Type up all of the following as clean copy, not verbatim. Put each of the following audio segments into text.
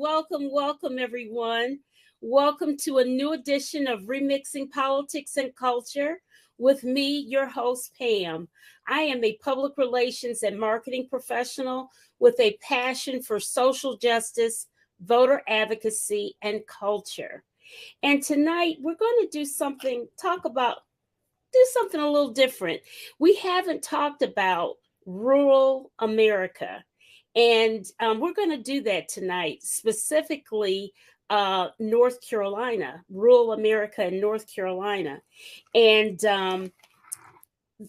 welcome, everyone. Welcome to a new edition of Remixing Politics and Culture with me, your host, Pam. I am a public relations and marketing professional with a passion for social justice, voter advocacy, and culture. And tonight we're going to do something a little different. We haven't talked about rural America. And we're going to do that tonight, specifically North Carolina, rural America in North Carolina. And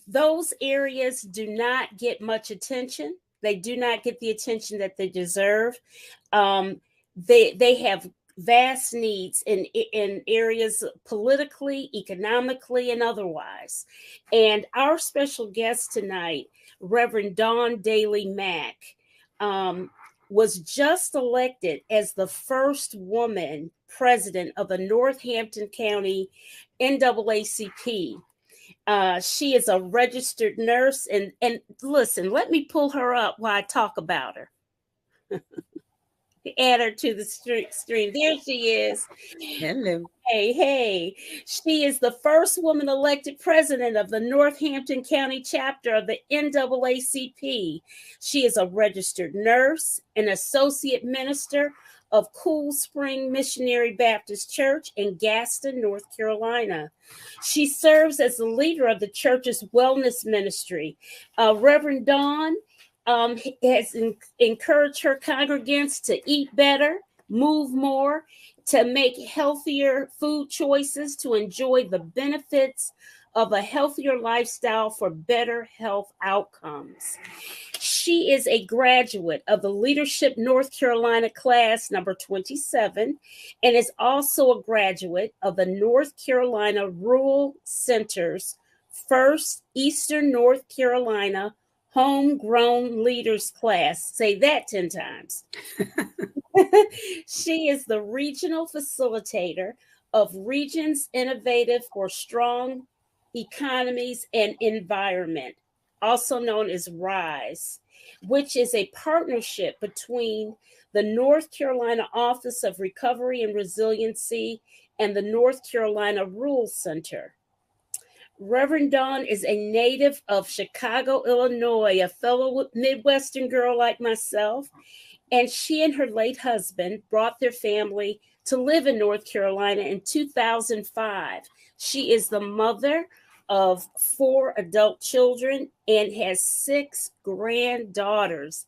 those areas do not get much attention. They do not get the attention that they deserve. They have vast needs in areas politically, economically, and otherwise. And our special guest tonight, Reverend Daly-Mack, was just elected as the first woman president of the Northampton County NAACP. She is a registered nurse. And listen, let me pull her up while I talk about her. Add her to the stream. There she is. Hello. Hey. She is the first woman elected president of the Northampton County chapter of the NAACP. She is a registered nurse, an associate minister of Cool Spring Missionary Baptist Church in Gaston, North Carolina. She serves as the leader of the church's wellness ministry. Reverend Dawn has encouraged her congregants to eat better, move more, to make healthier food choices, to enjoy the benefits of a healthier lifestyle for better health outcomes. She is a graduate of the Leadership North Carolina class number 27 and is also a graduate of the North Carolina Rural Center's first Eastern North Carolina Homegrown Leaders class. Say that 10 times. She is the regional facilitator of Regions Innovative for Strong Economies and Environment, also known as RISE, which is a partnership between the North Carolina Office of Recovery and Resiliency and the North Carolina Rural Center. Reverend Dawn is a native of Chicago, Illinois, a fellow Midwestern girl like myself, and she and her late husband brought their family to live in North Carolina in 2005. She is the mother of 4 adult children and has 6 granddaughters.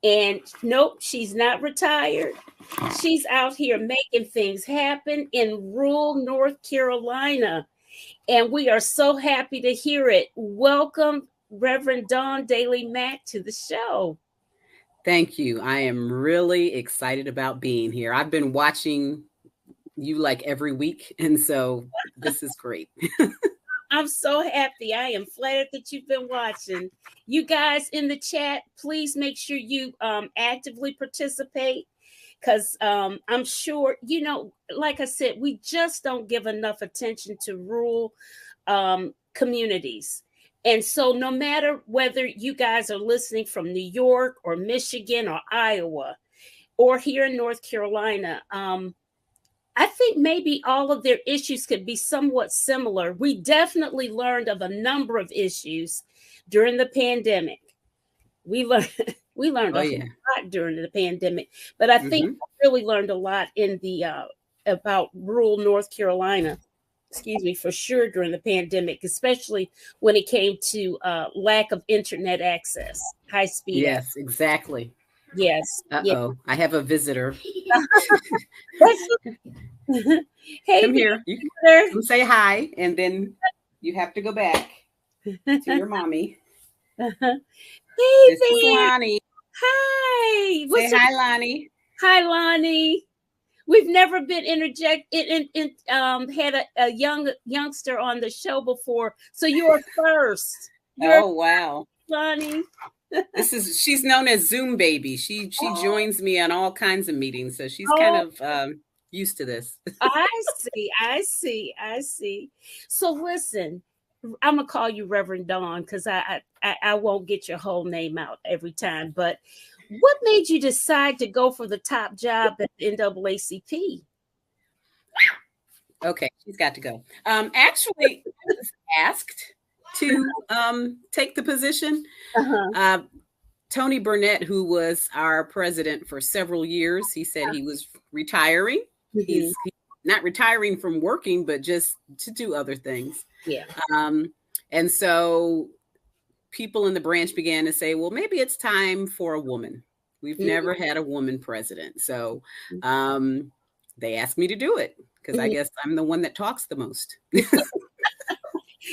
And nope, she's not retired. She's out here making things happen in rural North Carolina. And we are so happy to hear it. Welcome, Reverend Dawn Daly-Mack, to the show. Thank you. I am really excited about being here. I've been watching you like every week, and so this is great. I'm so happy. I am flattered that you've been watching. You guys in the chat, please make sure you actively participate. Because I'm sure, like I said, we just don't give enough attention to rural communities. And so no matter whether you guys are listening from New York or Michigan or Iowa or here in North Carolina, I think maybe all of their issues could be somewhat similar. We definitely learned of a number of issues during the pandemic. We learned a lot during the pandemic, but I think I really learned a lot in the about rural North Carolina, for sure during the pandemic, especially when it came to lack of internet access, high speed. Yes, exactly. Yes. Uh-oh, I have a visitor. Hey, come here. You can come say hi, and then you have to go back to your mommy. Hey, this is Lonnie. Hi. Say hi, Lonnie. Hi, Lonnie. We've never been had a youngster on the show before, so you're first. Wow, Lonnie. She's known as Zoom baby. She joins me on all kinds of meetings, so she's kind of used to this. I see. So listen, I'm gonna call you Reverend Dawn because I won't get your whole name out every time. But What made you decide to go for the top job at the NAACP? Okay, she's got to go. Actually, I was asked to take the position. Uh-huh. Tony Burnett, who was our president for several years, he said he was retiring. He's not retiring from working, but just to do other things. Yeah. And so people in the branch began to say, well, maybe it's time for a woman. We've never had a woman president. So they asked me to do it because I guess I'm the one that talks the most.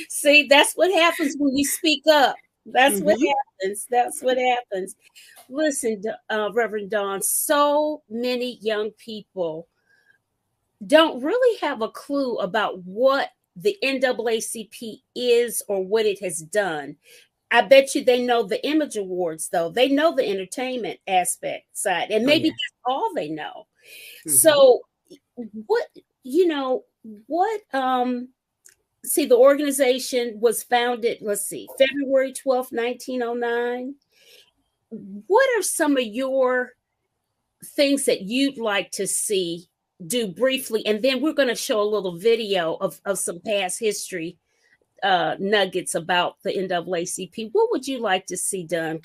See, that's what happens when you speak up. That's what happens. That's what happens. Listen, Reverend Dawn, so many young people don't really have a clue about what the NAACP is or what it has done. I bet you they know the Image Awards, though. They know the entertainment aspect side, and maybe that's all they know. So what, see, the organization was founded, February 12th, 1909. What are some of your things that you'd like to see do briefly? And then we're going to show a little video of some past history nuggets about the NAACP. What would you like to see done?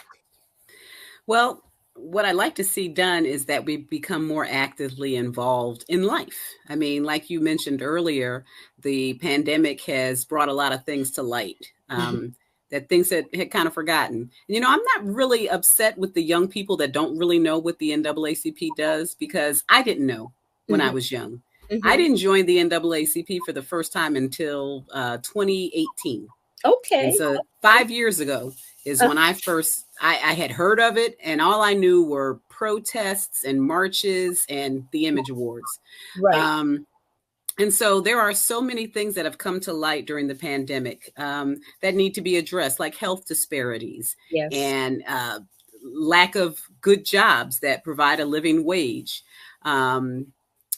Well, what I'd like to see done is that we become more actively involved in life. I mean, like you mentioned earlier, the pandemic has brought a lot of things to light, that things that had kind of forgotten. And, I'm not really upset with the young people that don't really know what the NAACP does, because I didn't know when I was young. I didn't join the NAACP for the first time until 2018. Okay. And so 5 years ago is when I had heard of it, and all I knew were protests and marches and the Image Awards. Right. And so there are so many things that have come to light during the pandemic that need to be addressed, like health disparities and lack of good jobs that provide a living wage.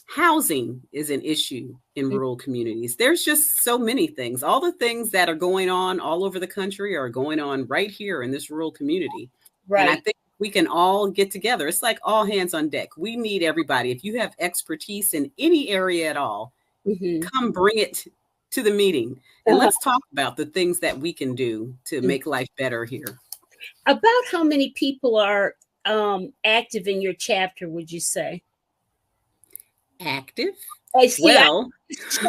Housing is an issue in rural communities. There's just so many things. All the things that are going on all over the country are going on right here in this rural community. Right. And I think we can all get together. It's like all hands on deck. We need everybody. If you have expertise in any area at all, come bring it to the meeting. And let's talk about the things that we can do to make life better here. About how many people are active in your chapter, would you say? Active? Well, it's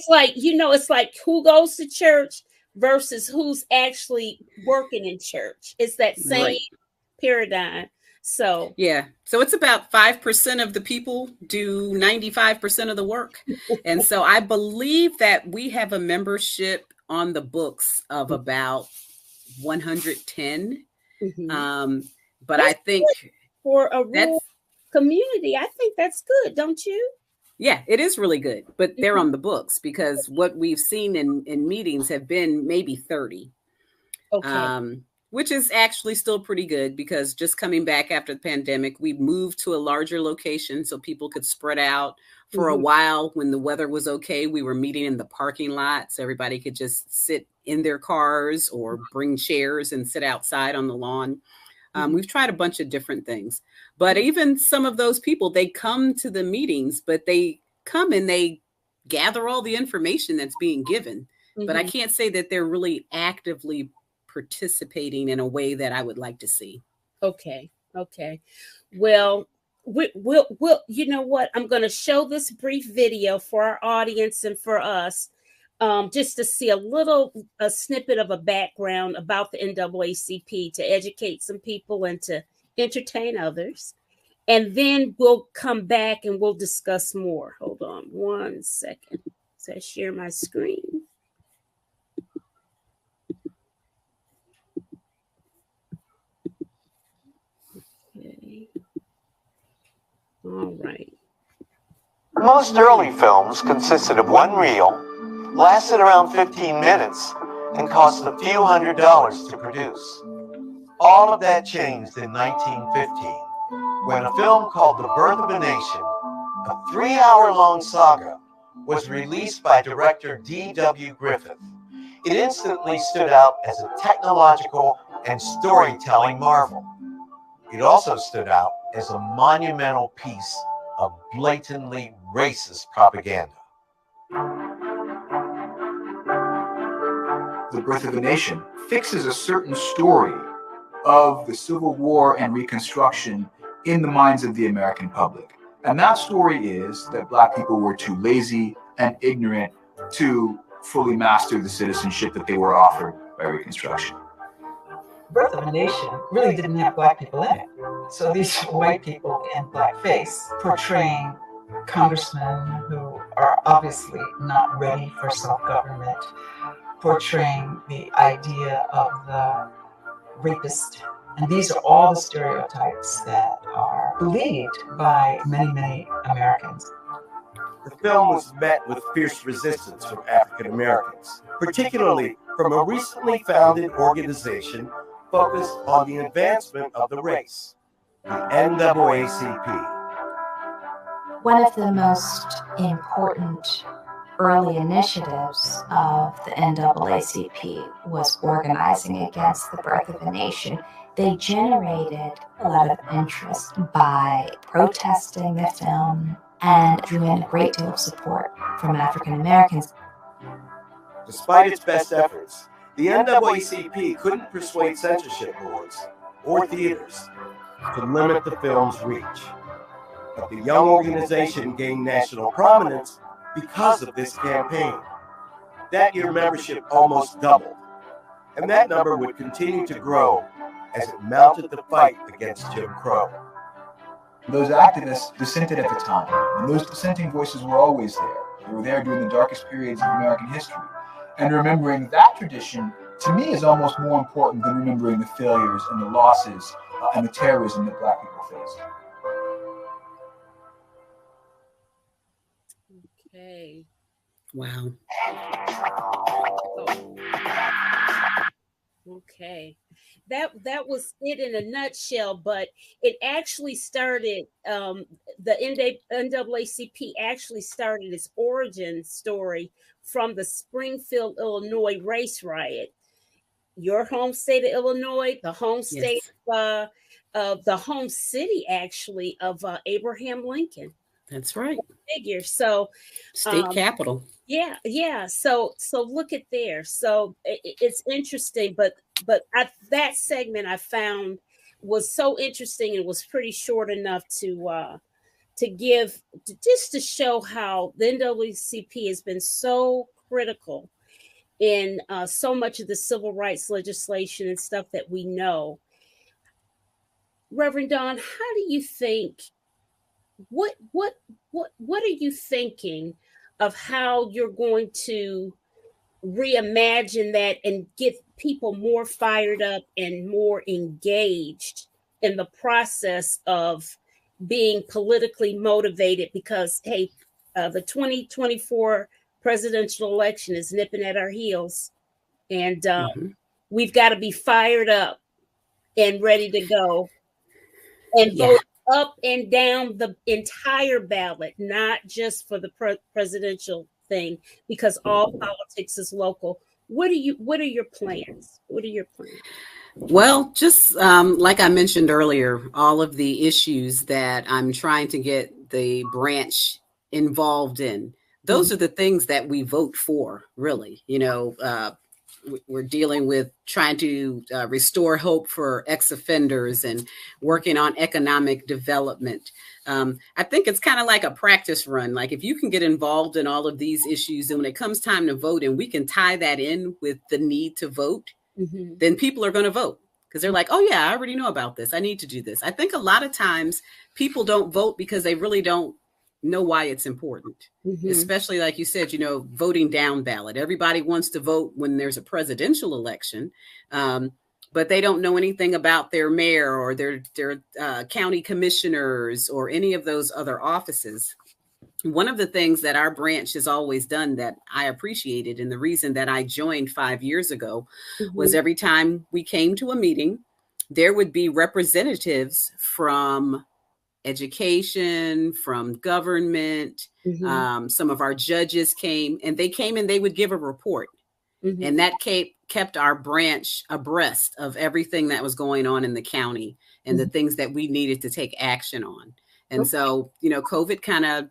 like, it's like who goes to church versus who's actually working in church. It's that same paradigm. So so it's about 5% of the people do 95% of the work. And so I believe that we have a membership on the books of about 110. But that's, I think for a rural community, I think that's good, don't you? Yeah, it is really good, but they're on the books, because what we've seen in meetings have been maybe 30. Which is actually still pretty good, because just coming back after the pandemic, we moved to a larger location so people could spread out. For a while, when the weather was okay, we were meeting in the parking lot, so everybody could just sit in their cars or bring chairs and sit outside on the lawn. We've tried a bunch of different things, but even some of those people, they come to the meetings, but they come and they gather all the information that's being given. But I can't say that they're really actively participating in a way that I would like to see. Okay. Well, we'll you know what? I'm going to show this brief video for our audience and for us, just to see a snippet of a background about the NAACP, to educate some people and to entertain others. And then we'll come back and we'll discuss more. Hold on 1 second. So I share my screen. Okay. All right. Most early films consisted of one reel, lasted around 15 minutes, and cost a few $100s to produce. All of that changed in 1915, when a film called The Birth of a Nation, a 3-hour-long saga, was released by director D.W. Griffith. It instantly stood out as a technological and storytelling marvel. It also stood out as a monumental piece of blatantly racist propaganda. The Birth of a Nation fixes a certain story of the Civil War and Reconstruction in the minds of the American public. And that story is that Black people were too lazy and ignorant to fully master the citizenship that they were offered by Reconstruction. Birth of a Nation really didn't have Black people in it. So these white people in blackface portraying congressmen who are obviously not ready for self-government, portraying the idea of the rapist. And these are all the stereotypes that are believed by many, many Americans. The film was met with fierce resistance from African Americans, particularly from a recently founded organization focused on the advancement of the race, the NAACP. One of the most important early initiatives of the NAACP was organizing against the Birth of a Nation. They generated a lot of interest by protesting the film and drew in a great deal of support from African Americans. Despite its best efforts, the NAACP couldn't persuade censorship boards or theaters to limit the film's reach. But the young organization gained national prominence because of this campaign. That year, membership almost doubled, and that number would continue to grow as it mounted the fight against Jim Crow. Those activists dissented at the time, and those dissenting voices were always there. They were there during the darkest periods of American history. And remembering that tradition, to me, is almost more important than remembering the failures and the losses and the terrorism that Black people faced. Okay. Wow. Okay. That was it in a nutshell, but it actually started, the NAACP actually started its origin story from the Springfield, Illinois race riot. Your home state of Illinois, the home state of the home city, actually, of Abraham Lincoln. That's right. Figure. So state capital. Yeah. So look at there. So it's interesting, but that segment I found was so interesting and was pretty short enough to give, just to show how the NAACP has been so critical in so much of the civil rights legislation and stuff that we know. Reverend Don, how do you think? What are you thinking of how you're going to reimagine that and get people more fired up and more engaged in the process of being politically motivated? Because, hey, the 2024 presidential election is nipping at our heels, and we've got to be fired up and ready to go and vote up and down the entire ballot, not just for the presidential thing, because all politics is local. What are your plans? What are your plans? Well, just like I mentioned earlier, all of the issues that I'm trying to get the branch involved in, those are the things that we vote for, really. We're dealing with trying to restore hope for ex-offenders and working on economic development. I think it's kind of like a practice run. Like, if you can get involved in all of these issues, and when it comes time to vote, and we can tie that in with the need to vote, then people are going to vote, because they're like, oh yeah, I already know about this. I need to do this. I think a lot of times people don't vote because they really don't know why it's important, especially like you said, voting down ballot. Everybody wants to vote when there's a presidential election, but they don't know anything about their mayor or their county commissioners or any of those other offices. One of the things that our branch has always done that I appreciated, and the reason that I joined 5 years ago, was every time we came to a meeting, there would be representatives from education, from government. Some of our judges came, and they would give a report. And that kept our branch abreast of everything that was going on in the county and the things that we needed to take action on. And so, COVID kind of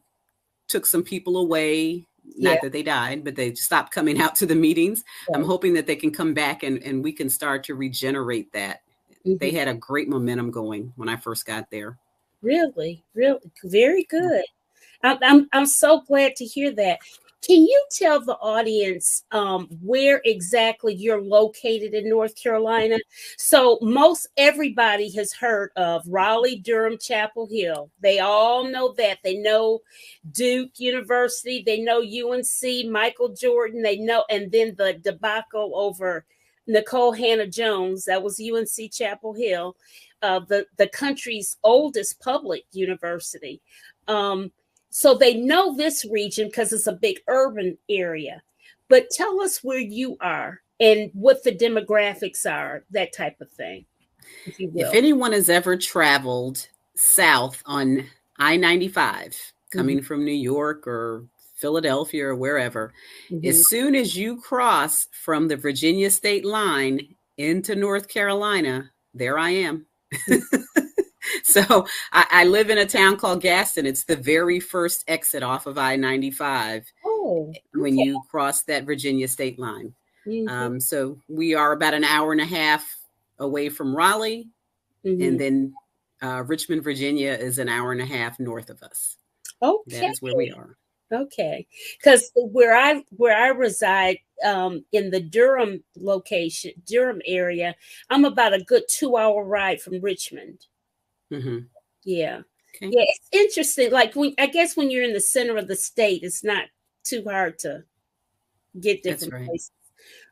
took some people away. Not that they died, but they stopped coming out to the meetings. I'm hoping that they can come back and we can start to regenerate that. They had a great momentum going when I first got there. Really, very good. I'm so glad to hear that. Can you tell the audience where exactly you're located in North Carolina? So everybody has heard of Raleigh, Durham, Chapel Hill. They all know that. They know Duke University. They know UNC, Michael Jordan. They know, and then the debacle over Nicole Hannah-Jones, that was UNC Chapel Hill, the country's oldest public university. So they know this region because it's a big urban area. But tell us where you are and what the demographics are, that type of thing, if you will. If anyone has ever traveled south on I-95, coming from New York or Philadelphia or wherever, as soon as you cross from the Virginia state line into North Carolina, there I am. So I live in a town called Gaston. It's the very first exit off of I-95 when you cross that Virginia state line. So we are about an hour and a half away from Raleigh, and then Richmond, Virginia is an hour and a half north of us. Okay. That is where we are. Okay. Because where I reside in the Durham area, I'm about a good 2-hour ride from Richmond. Yeah. Okay. Yeah, it's interesting. Like I guess when you're in the center of the state, it's not too hard to get different places.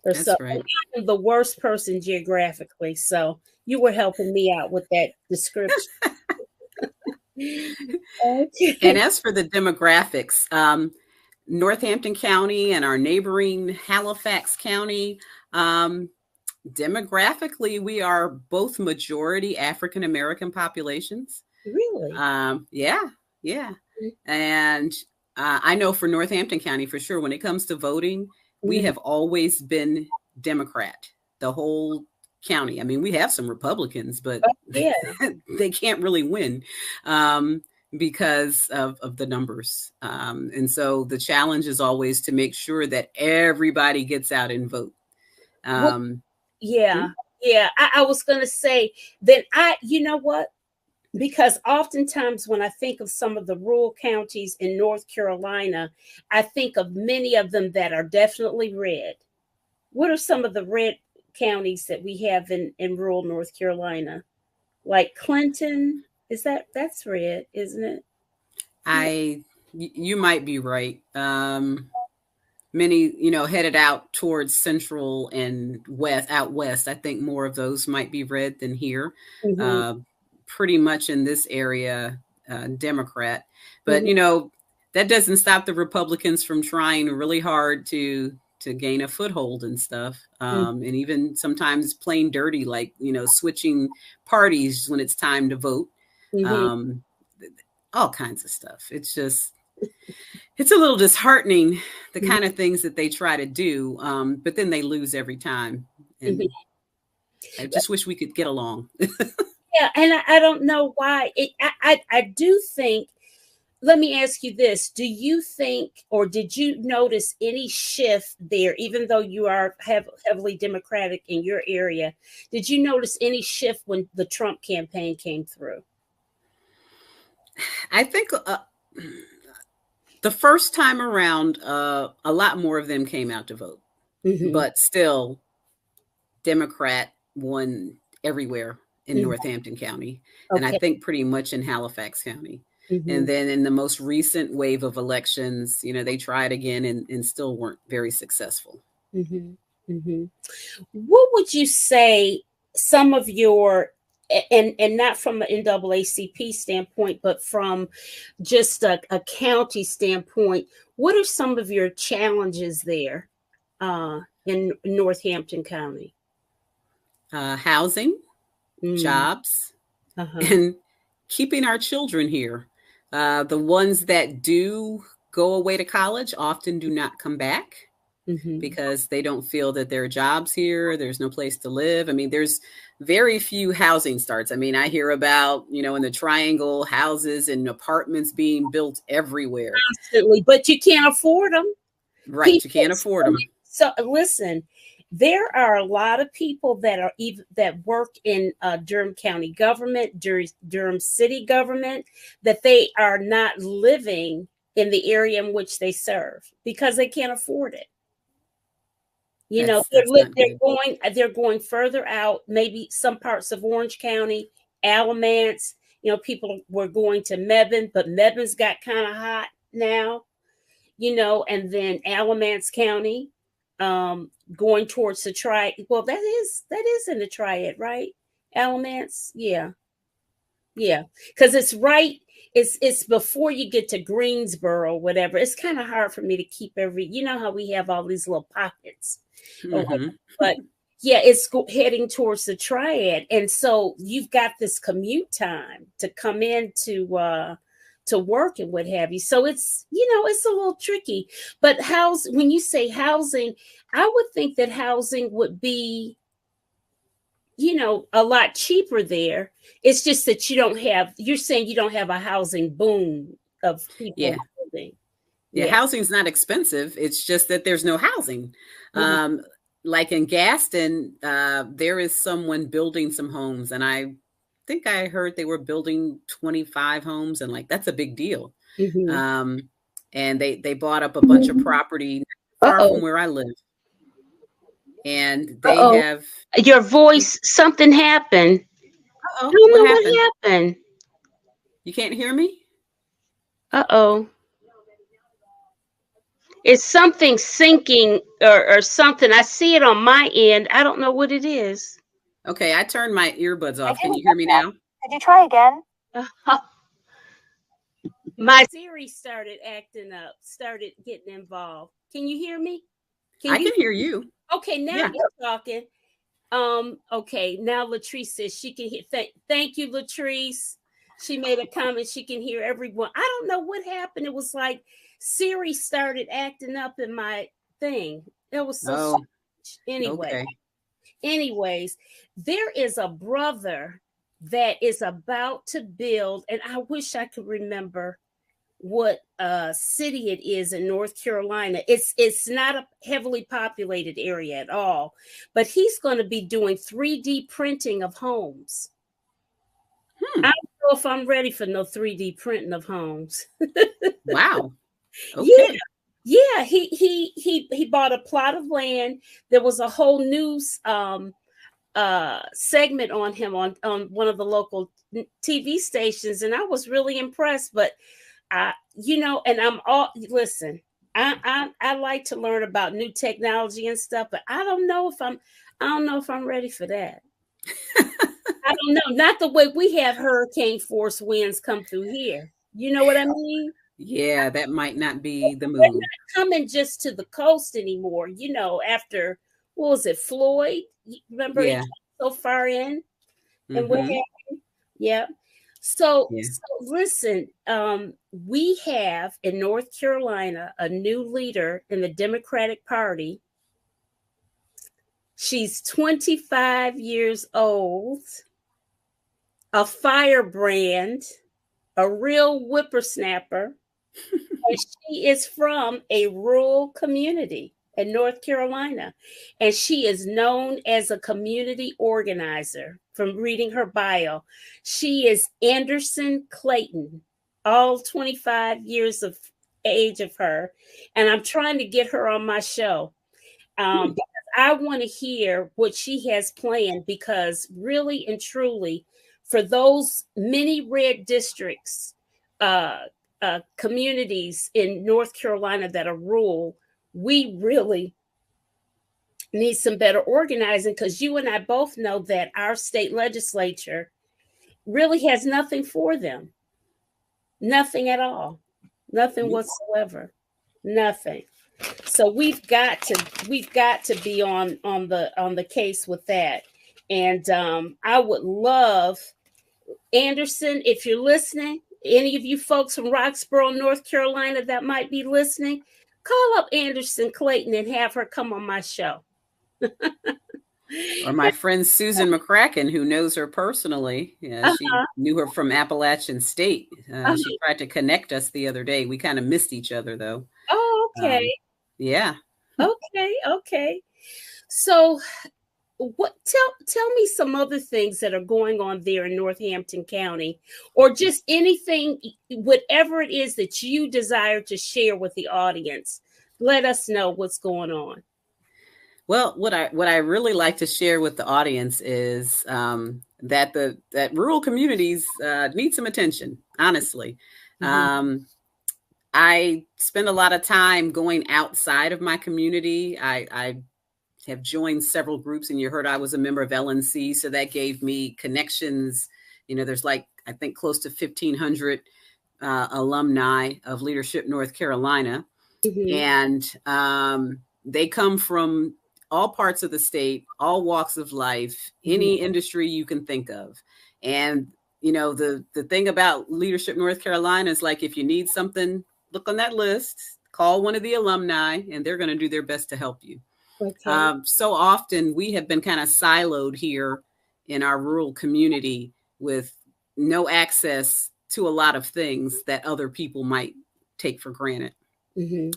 That's right. I'm the worst person geographically, so you were helping me out with that description. Okay. And as for the demographics, Northampton County and our neighboring Halifax County, demographically, we are both majority African American populations. Really? Yeah. And I know for Northampton County, for sure, when it comes to voting, we have always been Democrat, the whole county. I mean, we have some Republicans, but they can't really win because of the numbers. And so the challenge is always to make sure that everybody gets out and vote. Yeah. I was going to say that you know what? Because oftentimes when I think of some of the rural counties in North Carolina, I think of many of them that are definitely red. What are some of the red counties that we have in rural North Carolina? Like Clinton, that's red, isn't it? You might be right. Many, headed out towards central and out west. I think more of those might be red than here. Pretty much in this area, Democrat. But, that doesn't stop the Republicans from trying really hard to gain a foothold and stuff. And even sometimes plain dirty, like, switching parties when it's time to vote. All kinds of stuff. It's a little disheartening, the kind of things that they try to do, but then they lose every time. And I just wish we could get along. Yeah, and I don't know why. I do think, let me ask you this. Do you think, or did you notice any shift there, even though you are heavily Democratic in your area? Did you notice any shift when the Trump campaign came through? I think the first time around, a lot more of them came out to vote, but still Democrat won everywhere in Northampton County. And I think pretty much in Halifax County. And then in the most recent wave of elections, they tried again and still weren't very successful. What would you say some of your, and not from an NAACP standpoint, but from just a county standpoint, what are some of your challenges there in Northampton County? Housing, jobs, and keeping our children here. The ones that do go away to college often do not come back. because they don't feel that there are jobs here. There's no place to live. I mean, there's very few housing starts. I mean, I hear about, in the Triangle, houses and apartments being built everywhere. Constantly, but you can't afford them. Right. You can't afford them. So listen, there are a lot of people that work in Durham County government, Durham city government, that they are not living in the area in which they serve because they can't afford it. They're going further out, maybe some parts of Orange County, Alamance. People were going to Mebane, but Mebane's got kind of hot now. And then Alamance County, going towards the Triad. Well, that is in the Triad, right? Alamance, yeah, because it's right. It's before you get to Greensboro, whatever. It's kind of hard for me to keep how we have all these little pockets, but yeah, it's heading towards the Triad, and so you've got this commute time to come in to work and what have you. So it's it's a little tricky. But when you say housing, I would think that housing would be a lot cheaper there. It's just that you're saying you don't have a housing boom of people building. Yeah, housing's not expensive. It's just that there's no housing. Like in Gaston, there is someone building some homes, and I think I heard they were building 25 homes, and that's a big deal. And they bought up a bunch of property far from where I live. And they have your voice, something happened. I don't know what happened. You can't hear me? It's something sinking or something. I see it on my end. I don't know what it is. Okay, I turned my earbuds off. Can you hear me now? Could you try again? My Siri started acting up, started getting involved. Can you hear me? I can hear you. Okay, now you're talking. Okay, now Latrice says she can hear. Thank you, Latrice. She made a comment. She can hear everyone. I don't know what happened. It was like Siri started acting up in my thing. It was so strange. Anyway. Okay. Anyways, there is a brother that is about to build, and I wish I could remember what city it is in North Carolina. It's not a heavily populated area at all, but he's going to be doing 3D printing of homes. I don't know if I'm ready for no 3D printing of homes. Wow. Okay. Yeah. He bought a plot of land. There was a whole news segment on him on one of the local TV stations, and I was really impressed. But and listen, I like to learn about new technology and stuff, but I don't know if I'm ready for that. I don't know. Not the way we have hurricane force winds come through here. You know what I mean? Yeah, that might not be the move. They're not coming just to the coast anymore. After what was it, Floyd? Remember, he came so far in, and what happened? Yeah. So listen, we have in North Carolina a new leader in the Democratic Party. She's 25 years old, a firebrand, a real whippersnapper, and she is from a rural community in North Carolina, and she is known as a community organizer. From reading her bio, she is Anderson Clayton, all 25 years of age of her, and I'm trying to get her on my show because I want to hear what she has planned, because really and truly, for those many red districts, communities in North Carolina that are rural, we really need some better organizing, because you and I both know that our state legislature really has nothing for them. Nothing at all. Nothing whatsoever. Nothing. So we've got to be on the case with that. And I would love, Anderson, if you're listening, any of you folks from Roxborough, North Carolina that might be listening, Call up Anderson Clayton and have her come on my show. Or my friend Susan McCracken, who knows her personally. Yeah, she knew her from Appalachian State. She tried to connect us the other day. We kind of missed each other, though. Oh, okay. Yeah. Okay. So, tell me some other things that are going on there in Northampton County, or just anything, whatever it is that you desire to share with the audience. Let us know what's going on. Well, what I really like to share with the audience is that rural communities need some attention. Honestly, I spend a lot of time going outside of my community. I have joined several groups, and you heard I was a member of LNC, so that gave me connections. There's I think close to 1,500 alumni of Leadership North Carolina, and they come from all parts of the state, all walks of life, any industry you can think of. And, the thing about Leadership North Carolina is if you need something, look on that list, call one of the alumni, and they're going to do their best to help you. Okay. So often we have been kind of siloed here in our rural community with no access to a lot of things that other people might take for granted. And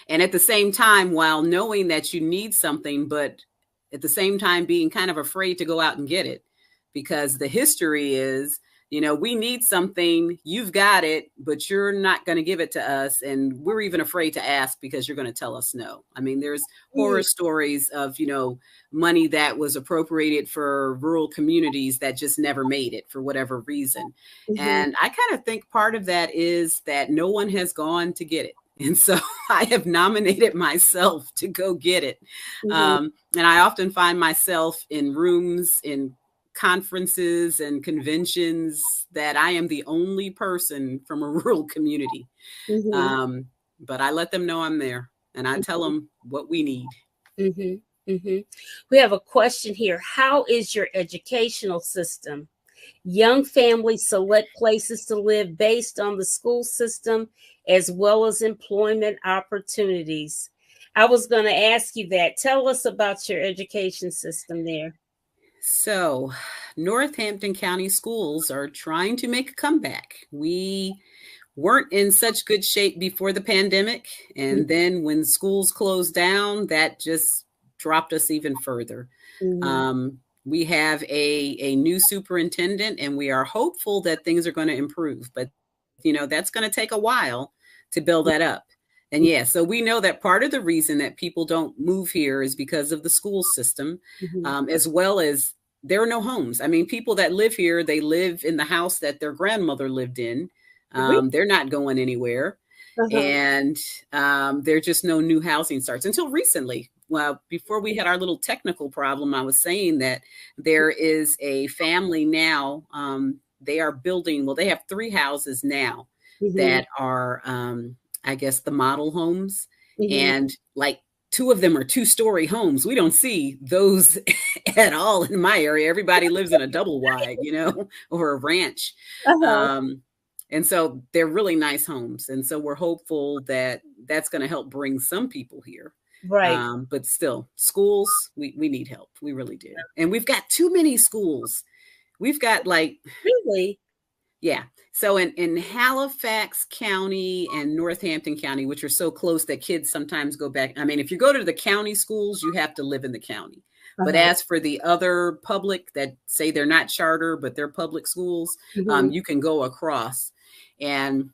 at the same time, while knowing that you need something, but at the same time being kind of afraid to go out and get it, because the history is, we need something, you've got it, but you're not going to give it to us. And we're even afraid to ask because you're going to tell us no. I mean, there's horror stories of, money that was appropriated for rural communities that just never made it for whatever reason. And I kind of think part of that is that no one has gone to get it. And so I have nominated myself to go get it. And I often find myself in rooms, in conferences and conventions that I am the only person from a rural community. But I let them know I'm there, and I tell them what we need. We have a question here. How is your educational system? Young families select places to live based on the school system as well as employment opportunities. I was going to ask you that. Tell us about your education system there. So, Northampton County schools are trying to make a comeback. We weren't in such good shape before the pandemic. And then when schools closed down, that just dropped us even further. We have a new superintendent, and we are hopeful that things are going to improve. But, that's going to take a while to build that up. And so we know that part of the reason that people don't move here is because of the school system, as well as there are no homes. I mean, people that live here, they live in the house that their grandmother lived in. They're not going anywhere. And there are just no new housing starts until recently. Well, before we had our little technical problem, I was saying that there is a family now. They are building, they have 3 houses now that are, I guess, the model homes. And 2 of them are 2-story homes. We don't see those at all in my area. Everybody lives in a double wide, or a ranch. And so they're really nice homes. And so we're hopeful that that's going to help bring some people here. Right. But still, schools, we need help. We really do. And we've got too many schools. We've got Really? Yeah. So in Halifax County and Northampton County, which are so close that kids sometimes go back. I mean, if you go to the county schools, you have to live in the county. But as for the other public that say they're not charter, but they're public schools, you can go across. And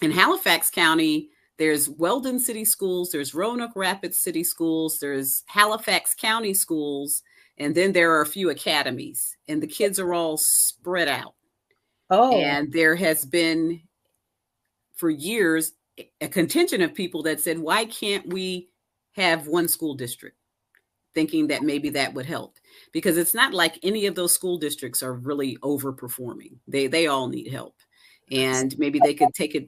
in Halifax County, there's Weldon City Schools, there's Roanoke Rapids City Schools, there's Halifax County Schools, and then there are a few academies, and the kids are all spread out. And there has been, for years, a contingent of people that said, why can't we have one school district? Thinking that maybe that would help, because it's not like any of those school districts are really overperforming. They all need help, and maybe they could take it.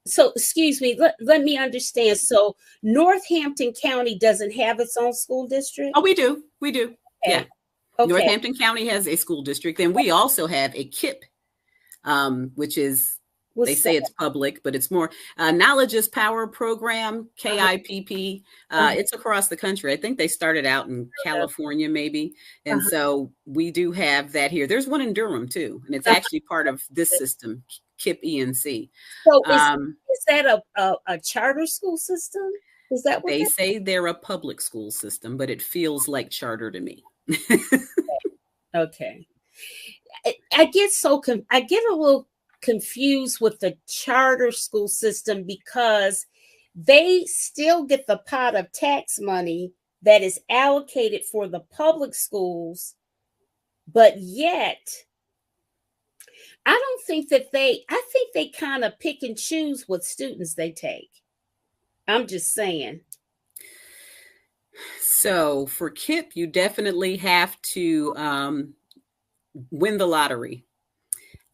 So, excuse me, let me understand. So Northampton County doesn't have its own school district? Oh, we do. Okay. Yeah. Okay. Northampton County has a school district. And we also have a KIP, which is They say it's public, but it's more Knowledge is Power program, KIPP. It's across the country. I think they started out in California, maybe. And so we do have that here. There's one in Durham, too. And it's actually part of this system, KIP ENC. So is that a charter school system? Is that what they say? They're a public school system, but it feels like charter to me. Okay. I get a little confused with the charter school system because they still get the pot of tax money that is allocated for the public schools, but yet I think they kind of pick and choose what students they take. I'm just saying. So for KIP, you definitely have to win the lottery.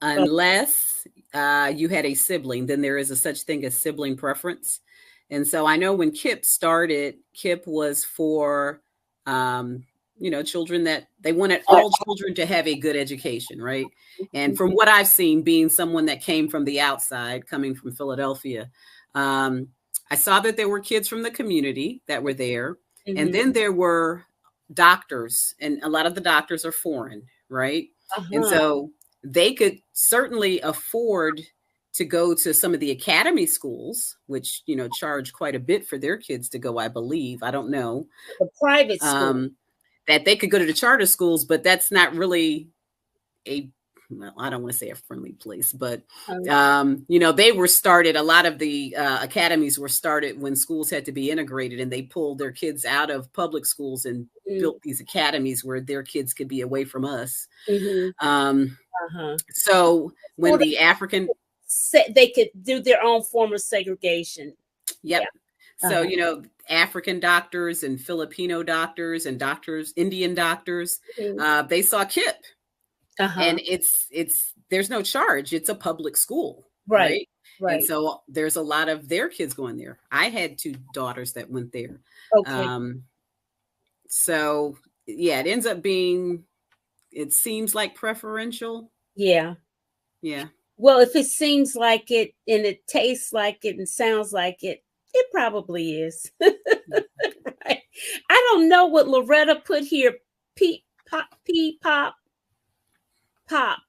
Unless you had a sibling, then there is a such thing as sibling preference. And so I know when KIP started, KIP was for, children that they wanted all children to have a good education, right? And from what I've seen, being someone that came from the outside, coming from Philadelphia, I saw that there were kids from the community that were there. And then there were doctors, and a lot of the doctors are foreign, right? And so they could certainly afford to go to some of the academy schools, which, charge quite a bit for their kids to go, I believe. I don't know. The private school. That they could go to the charter schools, but that's not really I don't want to say a friendly place, but, they were started, a lot of the academies were started when schools had to be integrated, and they pulled their kids out of public schools and built these academies where their kids could be away from us. So when the African... They could do their own form of segregation. Yep. Yeah. So, African doctors and Filipino doctors and Indian doctors, they saw KIP. And there's no charge. It's a public school. Right. And so there's a lot of their kids going there. I had 2 daughters that went there. Okay. So yeah, it ends up being, it seems like preferential. Yeah. Yeah. Well, if it seems like it and it tastes like it and sounds like it, it probably is. Right. I don't know what Loretta put here. Pop.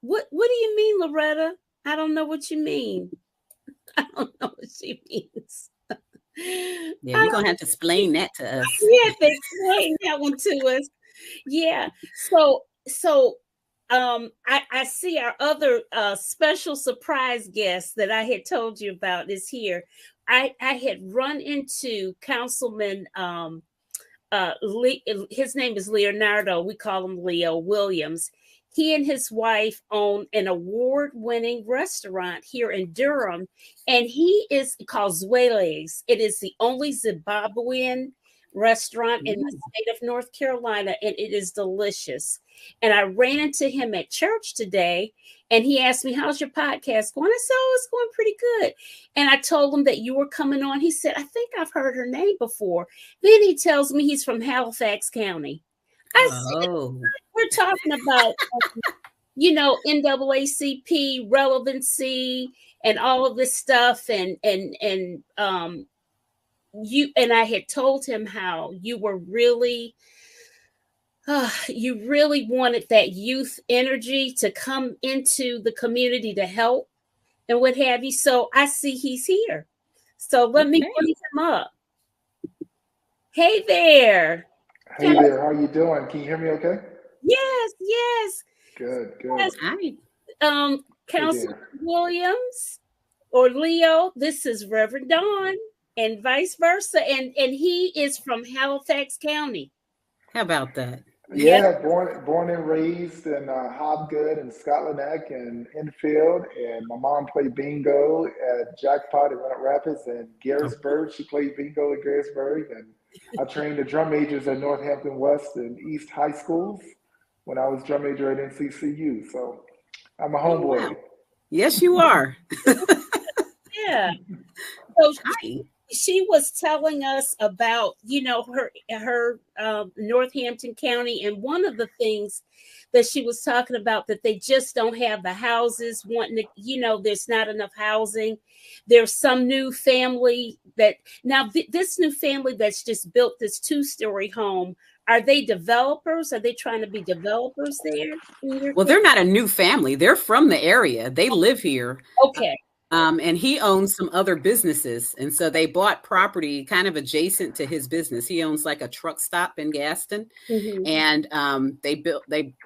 What do you mean, Loretta? I don't know what you mean. I don't know what she means. Yeah, you're gonna have to explain that to us. Yeah, explain that one to us. Yeah. So I see our other special surprise guest that I had told you about is here. I had run into Councilman his name is Leonardo. We call him Leo Williams. He and his wife own an award-winning restaurant here in Durham, and he is called Zuele's. It is the only Zimbabwean restaurant in the state of North Carolina, and it is delicious. And I ran into him at church today, and he asked me, "How's your podcast going?" I said, "Oh, it's going pretty good." And I told him that you were coming on. He said, "I think I've heard her name before." Then he tells me he's from Halifax County. I said, we're talking about, NAACP relevancy and all of this stuff. And I had told him how you were really, you really wanted that youth energy to come into the community to help and what have you. So I see he's here. So let me bring him up. Hey there. Hey there, how you doing? Can you hear me okay? Yes. Good. Yes. Councilman Williams or Leo, this is Reverend Dawn and vice versa. And he is from Halifax County. How about that? Yeah, born and raised in Hobgood and Scotland Neck and Enfield. And my mom played bingo at Jackpot in Grand Rapids and Garrisburg. She played bingo at Garrisburg. And I trained the drum majors at Northampton West and East High Schools when I was drum major at NCCU. So I'm a homeboy. Wow. Yes, you are. Yeah. she was telling us about, her Northampton County, and one of the things that she was talking about, that they just don't have the houses, wanting to, there's not enough housing. There's some new family that now this new family that's just built this 2-story home. Are they developers? Are they trying to be developers there? Well, they're not a new family. They're from the area. They live here. Okay. And he owns some other businesses. And so they bought property kind of adjacent to his business. He owns like a truck stop in Gaston. Mm-hmm. And they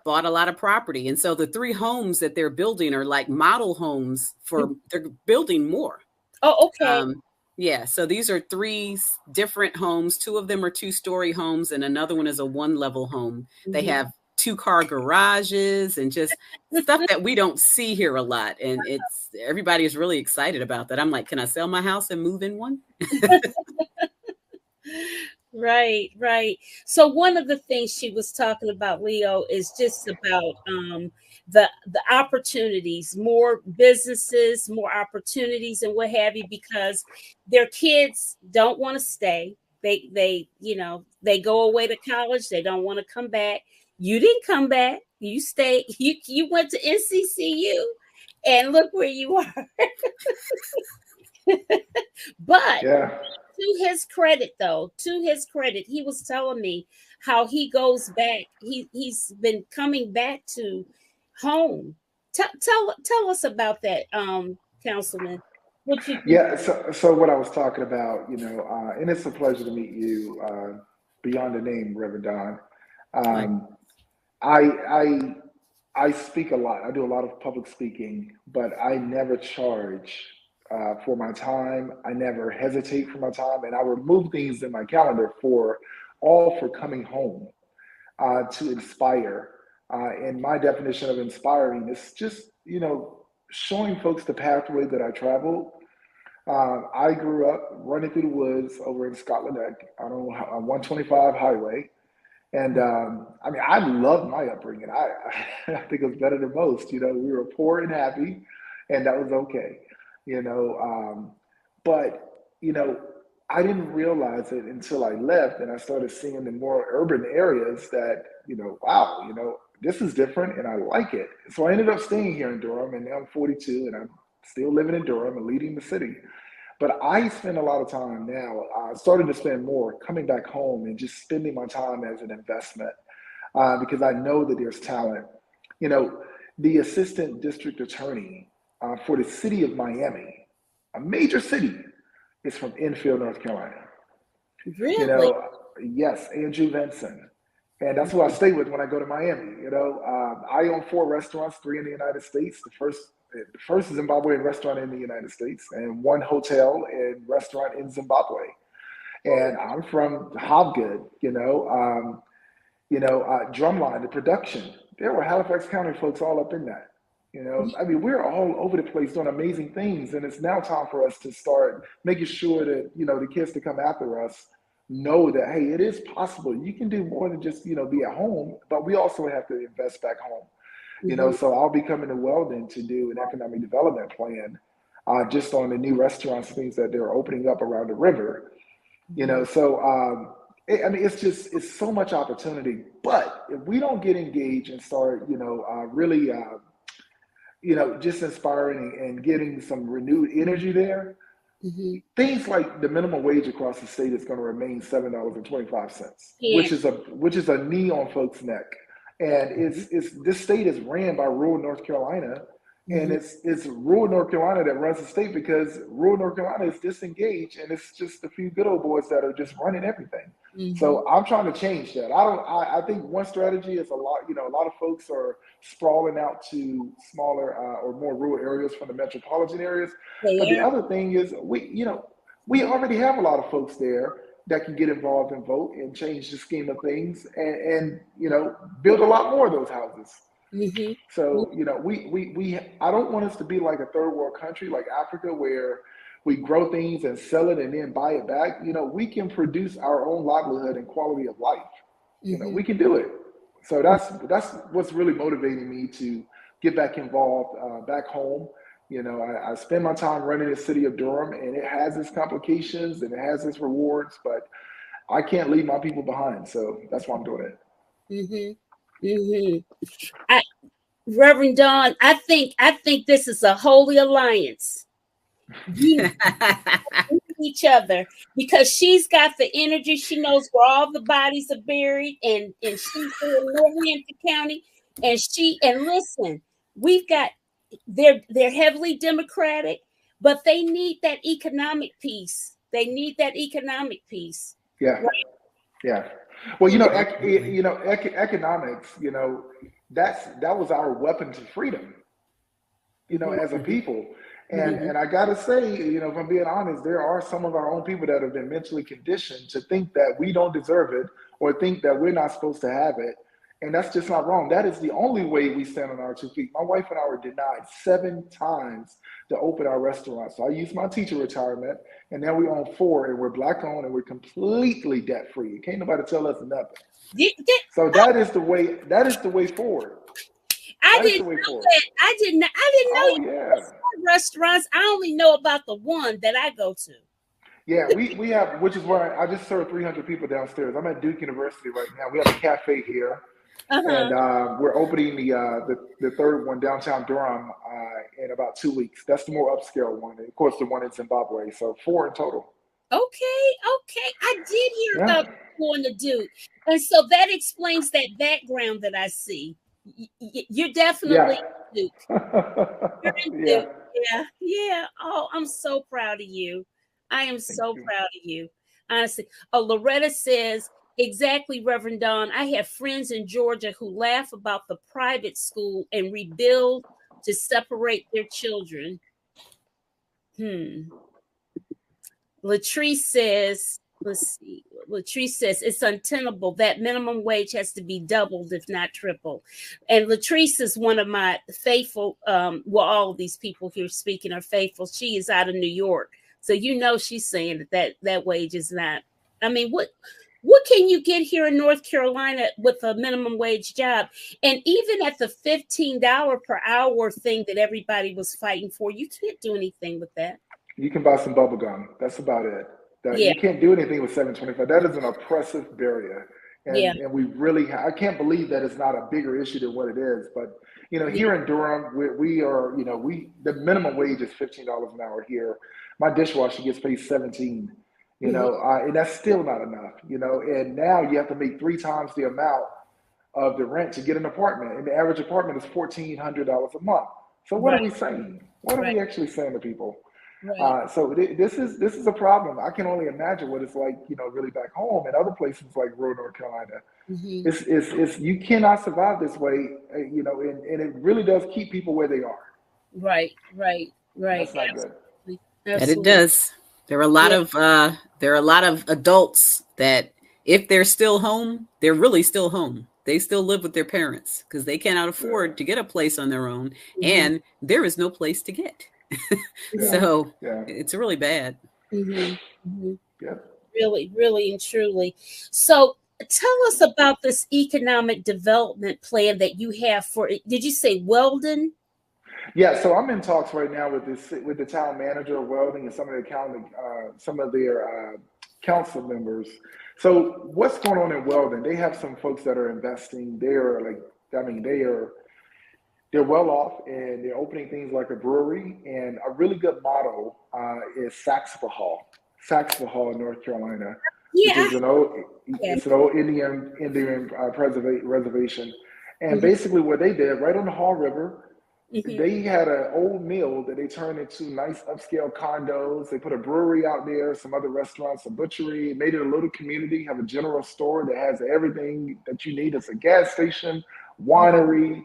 bought a lot of property. And so the 3 homes that they're building are like model homes they're building more. Oh, okay. Yeah. So these are 3 different homes. 2 of them are 2-story homes, and another one is a 1-level home. Mm-hmm. They have 2-car garages and just stuff that we don't see here a lot. And everybody is really excited about that. I'm like, can I sell my house and move in one? Right. So one of the things she was talking about, Leo, is just about the opportunities, more businesses, more opportunities, and what have you, because their kids don't want to stay. They go away to college. They don't want to come back. You didn't come back. You stayed. You went to NCCU, and look where you are. But to his credit, he was telling me how he goes back. He's been coming back to home. Tell us about that, Councilman. So what I was talking about, and it's a pleasure to meet you beyond the name, Reverend Don. I speak a lot. I do a lot of public speaking, but I never charge for my time. I never hesitate for my time, and I remove things in my calendar for coming home to inspire. And my definition of inspiring is just, showing folks the pathway that I traveled. I grew up running through the woods over in Scotland Neck on 125 highway. And I loved my upbringing. I think it was better than most. We were poor and happy, and that was okay. But I didn't realize it until I left, and I started seeing the more urban areas that wow, this is different, and I like it. So I ended up staying here in Durham, and now I'm 42, and I'm still living in Durham and leading the city. But I spend a lot of time now, starting to spend more coming back home and just spending my time as an investment because I know that there's talent. The assistant district attorney for the city of Miami, a major city, is from Enfield, North Carolina. Really? Yes, Andrew Vinson. And that's who I stay with when I go to Miami. I own 4 restaurants, 3 in the United States. The first Zimbabwean restaurant in the United States, and 1 hotel and restaurant in Zimbabwe. And I'm from Hobgood, Drumline, the production. There were Halifax County folks all up in that. We're all over the place doing amazing things, and it's now time for us to start making sure that, the kids that come after us know that, hey, it is possible. You can do more than just, be at home, but we also have to invest back home. So I'll be coming to Weldon to do an economic development plan just on the new restaurants, things that they're opening up around the river. So it's so much opportunity. But if we don't get engaged and start, really, just inspiring and getting some renewed energy there, things like the minimum wage across the state is going to remain $7.25, which is a knee on folks' neck. And this state is ran by rural North Carolina, and it's rural North Carolina that runs the state because rural North Carolina is disengaged, and it's just a few good old boys that are just running everything. So I'm trying to change that. I think one strategy is a lot of folks are sprawling out to smaller or more rural areas from the metropolitan areas. But the other thing is we already have a lot of folks there that can get involved and vote and change the scheme of things and build a lot more of those houses. So, I don't want us to be like a third world country like Africa where we grow things and sell it and then buy it back. We can produce our own livelihood and quality of life. We can do it. So that's what's really motivating me to get back involved back home You know, I spend my time running the city of Durham, and it has its complications and it has its rewards, but I can't leave my people behind. So that's why I'm doing it. Reverend Dawn, I think this is a holy alliance. You each other, because she's got the energy. She knows where all the bodies are buried, and she's in Northampton County, and listen, we've got they're heavily Democratic, but they need that economic piece. They need that economic piece. Yeah, right? Yeah. Well, economics. You know, that was our weapon to freedom. You know, as a people. And I gotta say, you know, if I'm being honest, there are some of our own people that have been mentally conditioned to think that we don't deserve it or think that we're not supposed to have it. And that's just not wrong. That is the only way we stand on our 2 feet. My wife and I were denied 7 times to open our restaurant. So I used my teacher retirement, and now we own 4, and we're Black owned, and we're completely debt free. Can't nobody tell us nothing. So that is the way. That is the way forward. I didn't know that. I didn't know you had restaurants. I only know about the one that I go to. Yeah, we have, which is where I just served 300 people downstairs. I'm at Duke University right now. We have a cafe here, and we're opening the third one downtown Durham in about 2 weeks. That's the more upscale one, and of course the one in Zimbabwe. So 4 in total. Okay, I did hear about going to Duke, and so that explains that background that I see. You're definitely Duke. Yeah. Oh, I'm so proud of you. I am so proud of you. Honestly. Oh, Loretta says, exactly, Reverend Dawn. I have friends in Georgia who laugh about the private school and rebuild to separate their children. Latrice says, let's see. Latrice says it's untenable. That minimum wage has to be doubled, if not tripled. And Latrice is one of my faithful. Well, all of these people here speaking are faithful. She is out of New York, so you know she's saying that wage is not. I mean, what can you get here in North Carolina with a minimum wage job? And even at the $15 per hour thing that everybody was fighting for, you can't do anything with that. You can buy some bubble gum. That's about it. You can't do anything with $7.25. That is an oppressive barrier. And we really, I can't believe that it's not a bigger issue than what it is. But, you know, here in Durham, we are, you know, the minimum wage is $15 an hour here. My dishwasher gets paid $17, you know, and that's still not enough, you know. And now you have to make 3 times the amount of the rent to get an apartment. And the average apartment is $1,400 a month. So what are we saying? What are we actually saying to people? Right. So this is a problem. I can only imagine what it's like, you know, really back home and other places like rural North Carolina. It's you cannot survive this way, you know, and it really does keep people where they are. Right. That's not good. And it does. There are a lot of adults that if they're still home, they're really still home. They still live with their parents because they cannot afford to get a place on their own, and there is no place to get. So it's really bad. Really, really and truly. So tell us about this economic development plan that you have for, did you say Weldon? Yeah, so I'm in talks right now with the town manager of Weldon and some of their council members. So what's going on in Weldon? They have some folks that are investing. They're well off, and they're opening things like a brewery. And a really good model is Saxby Hall, North Carolina, which is an old Indian reservation. And basically, what they did right on the Hall River, they had an old mill that they turned into nice upscale condos. They put a brewery out there, some other restaurants, a butchery, made it a little community. Have a general store that has everything that you need. It's a gas station, winery,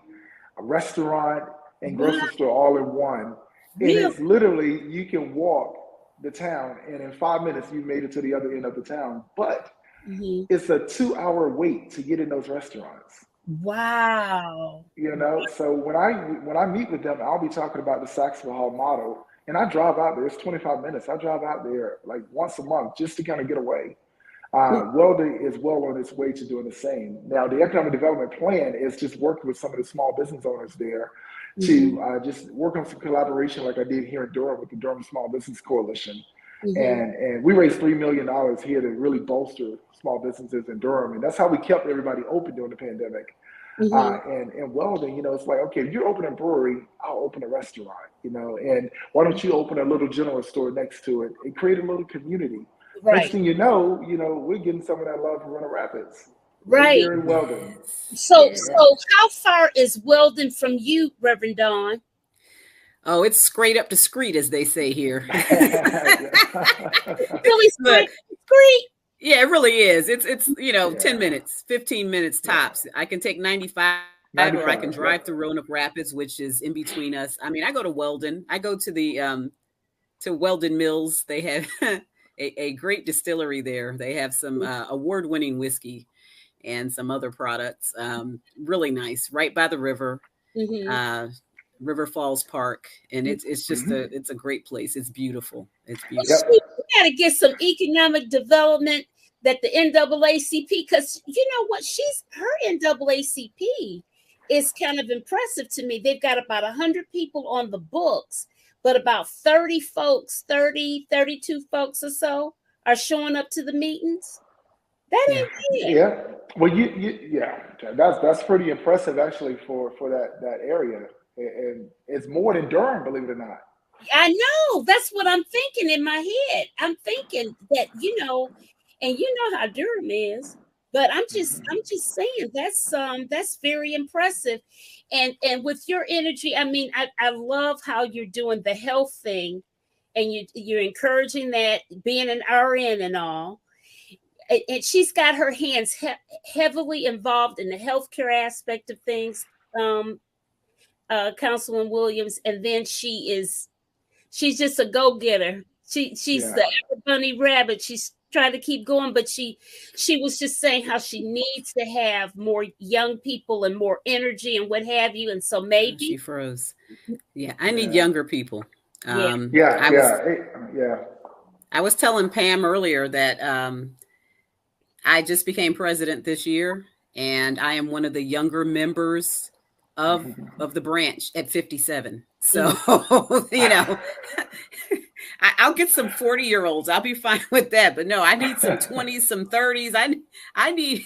a restaurant, and grocery store all in one. And it's literally, you can walk the town, and in 5 minutes you made it to the other end of the town. But it's a 2-hour wait to get in those restaurants. Wow. You know, so when I meet with them, I'll be talking about the Saxby Hall model, and I drive out there. It's 25 minutes. I drive out there like once a month just to kind of get away. Welding is well on its way to doing the same. Now, the economic development plan is just working with some of the small business owners there to just work on some collaboration like I did here in Durham with the Durham Small Business Coalition. And we raised $3 million here to really bolster small businesses in Durham. And that's how we kept everybody open during the pandemic. And welding, it's like, okay, if you're opening a brewery, I'll open a restaurant, and why don't you open a little general store next to it and create a little community? Right. Next thing you know, we're getting some of that love from Runner Rapids. Right. Here in Weldon. So how far is Weldon from you, Reverend Dawn? Oh, it's straight up to Screet, as they say here. Really straight. Yeah, it really is. It's 10 minutes, 15 minutes tops. I can take 95 or I can drive through Roanoke Rapids, which is in between us. I mean, I go to Weldon. I go to the to Weldon Mills. They have a great distillery there. They have some award-winning whiskey and some other products. Really nice, right by the river. River Falls Park, and it's just it's a great place. It's beautiful. It's beautiful. We got to get some economic development that the NAACP, because you know what, her NAACP is kind of impressive to me. They've got about 100 people on the books, but about 32 folks or so are showing up to the meetings. That ain't it. Yeah. Well, that's pretty impressive actually for that area. And it's more than Durham, believe it or not. I know. That's what I'm thinking in my head. I'm thinking that, and you know how Durham is, but I'm just saying that's very impressive. And with your energy, I mean, I love how you're doing the health thing, and you're encouraging that, being an RN and all. And she's got her hands heavily involved in the healthcare aspect of things. Councilman Williams, and then she's just a go-getter. She's the bunny rabbit. She's trying to keep going, but she was just saying how she needs to have more young people and more energy and what have you. And so maybe she froze. Yeah, I need younger people. I was telling Pam earlier that I just became president this year, and I am one of the younger members of the branch at 57. So, I'll get some 40-year-olds. I'll be fine with that. But no, I need some 20s, some 30s. I need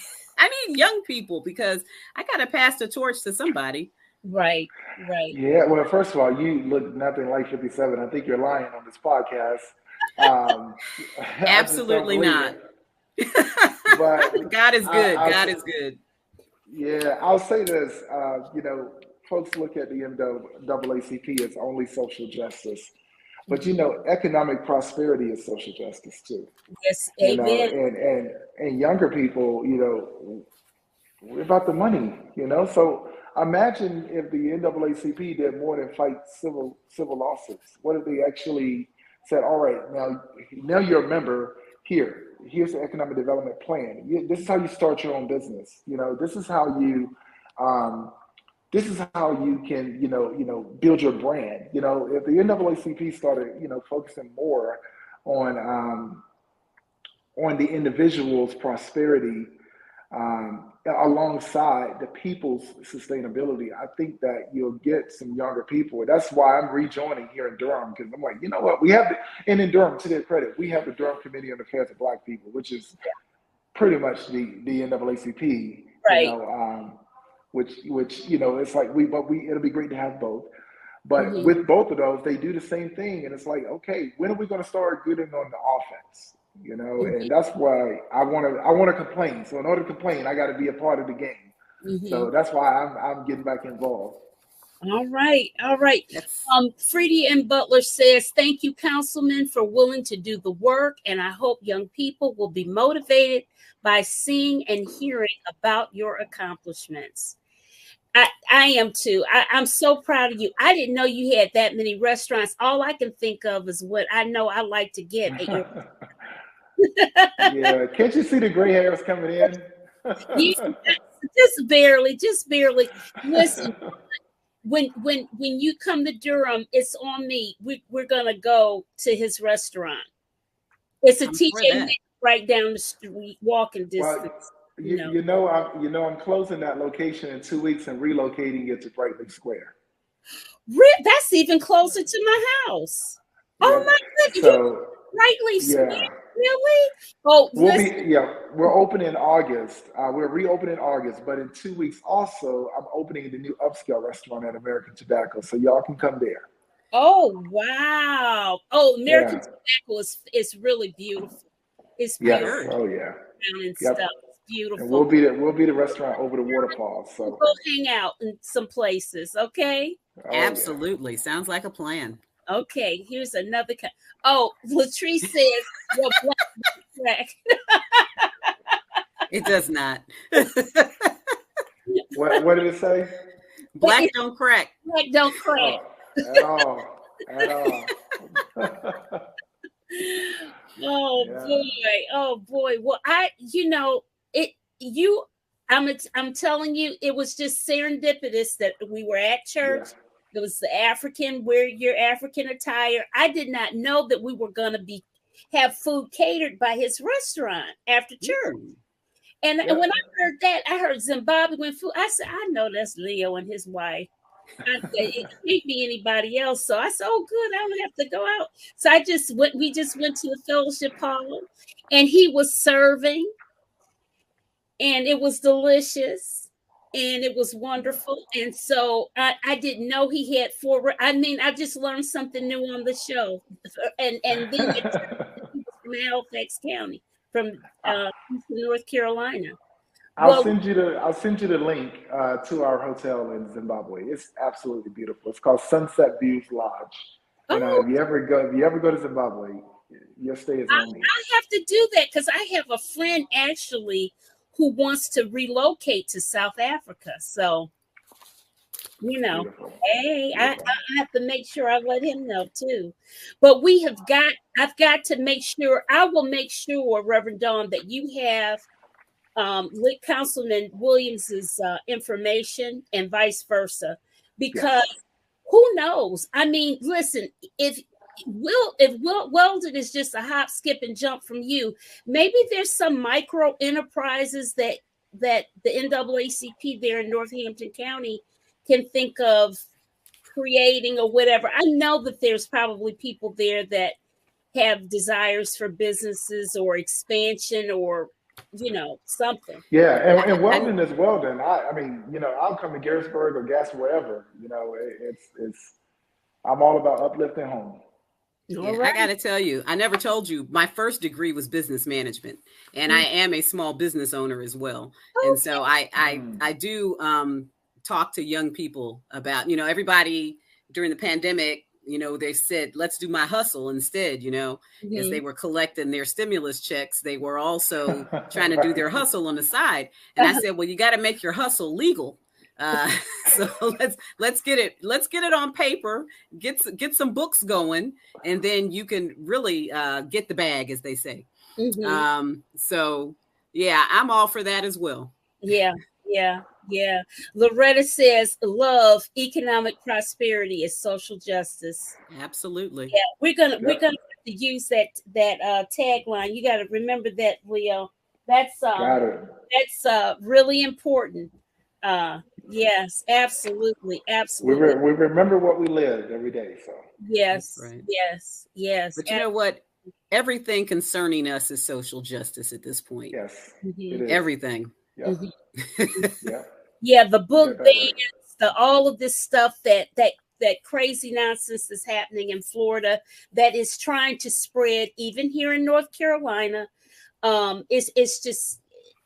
young people, because I got to pass the torch to somebody. Right. Yeah. Well, first of all, you look nothing like 57. I think you're lying on this podcast. Absolutely not. But God is good. God is good. Yeah, I'll say this. Folks look at the NAACP as only social justice, but economic prosperity is social justice too. Yes, amen. And younger people, we're about the money. So imagine if the NAACP did more than fight civil lawsuits. What if they actually said, "All right, now you're a member here. Here's the economic development plan. This is how you start your own business. This is how you can, build your brand. If the NAACP started, focusing more on the individual's prosperity alongside the people's sustainability, I think that you'll get some younger people. That's why I'm rejoining here in Durham, because I'm like, you know what, we have and in Durham, to their credit, we have the Durham Committee on Affairs of Black People, which is pretty much the NAACP, right. Which it's like it'll be great to have both. But with both of those, they do the same thing, and it's like, okay, when are we going to start getting on the offense? And that's why I want to complain. So in order to complain, I got to be a part of the game. So that's why I'm getting back involved. All right. Freddie M. Butler says, "Thank you, Councilman, for willing to do the work, and I hope young people will be motivated by seeing and hearing about your accomplishments." I am too. I'm so proud of you. I didn't know you had that many restaurants. All I can think of is what I know I like to get at your Yeah, can't you see the gray hairs coming in? Yeah, just barely. Listen, when you come to Durham, it's on me. We're gonna go to his restaurant. It's a TJ Maxx right down the street, walking distance. Well, you know, I'm closing that location in 2 weeks and relocating it to Brightly Square. That's even closer to my house. Yep. Oh my goodness! So Brightly Square, yeah. really? Oh, we're opening in August. We're reopening in August, but in 2 weeks also, I'm opening the new upscale restaurant at American Tobacco, so y'all can come there. Oh wow! Oh, American Tobacco is really beautiful. It's beautiful. Yes. Oh yeah. And stuff. It's beautiful. And we'll be the restaurant over the waterfalls. So we'll go hang out in some places, okay? Oh, absolutely. Yeah. Sounds like a plan. Okay, here's another. Latrice says, "Well, black." It does not. What did it say? Black don't crack. Black don't crack. At all. At all. Oh boy. Well, I'm telling you, it was just serendipitous that we were at church. Yeah. It was the wear your African attire. I did not know that we were going to have food catered by his restaurant after church. And when I heard that, I heard Zimbabwean food. I said, I know that's Leo and his wife. It can't be anybody else. So I said, oh, good. I don't have to go out. So we just went to the fellowship hall and he was serving and it was delicious and it was wonderful. And so I didn't know he had I just learned something new on the show. And then from Halifax County, from North Carolina. I'll send you the link to our hotel in Zimbabwe. It's absolutely beautiful. It's called Sunset Views Lodge. If you ever go to Zimbabwe, your stay is on me. I have to do that because I have a friend actually who wants to relocate to South Africa. So, beautiful. Hey, beautiful. I have to make sure I let him know too. But I've got to make sure. I will make sure, Reverend Dawn, that you have Councilman Williams's information and vice versa, because who knows? I mean, listen, if Weldon is just a hop, skip, and jump from you, maybe there's some micro enterprises that the NAACP there in Northampton County can think of creating or whatever. I know that there's probably people there that have desires for businesses or expansion or something. Yeah, and Weldon is Weldon. I mean, I'll come to Garrisburg or Gas wherever. It's I'm all about uplifting home. Yeah, right. I got to tell you, I never told you, my first degree was business management, and I am a small business owner as well. Okay. And so I do talk to young people about, everybody during the pandemic, they said, let's do my hustle instead, as they were collecting their stimulus checks, they were also trying to do their hustle on the side. And I said, well, you got to make your hustle legal. So let's get it on paper, get some books going, and then you can really get the bag, as they say. Mm-hmm. So yeah, I'm all for that as well. Yeah. Loretta says, love, economic prosperity is social justice. Absolutely. Yeah, we're gonna have to use that tagline. You got to remember that, Leo. That's really important. Yes, absolutely. We remember what we live every day. So yes, right. yes. But you know what? Everything concerning us is social justice at this point. Yes, mm-hmm. Everything. Yes. Mm-hmm. Yeah. The book bans, all of this stuff that crazy nonsense is happening in Florida that is trying to spread even here in North Carolina. It's just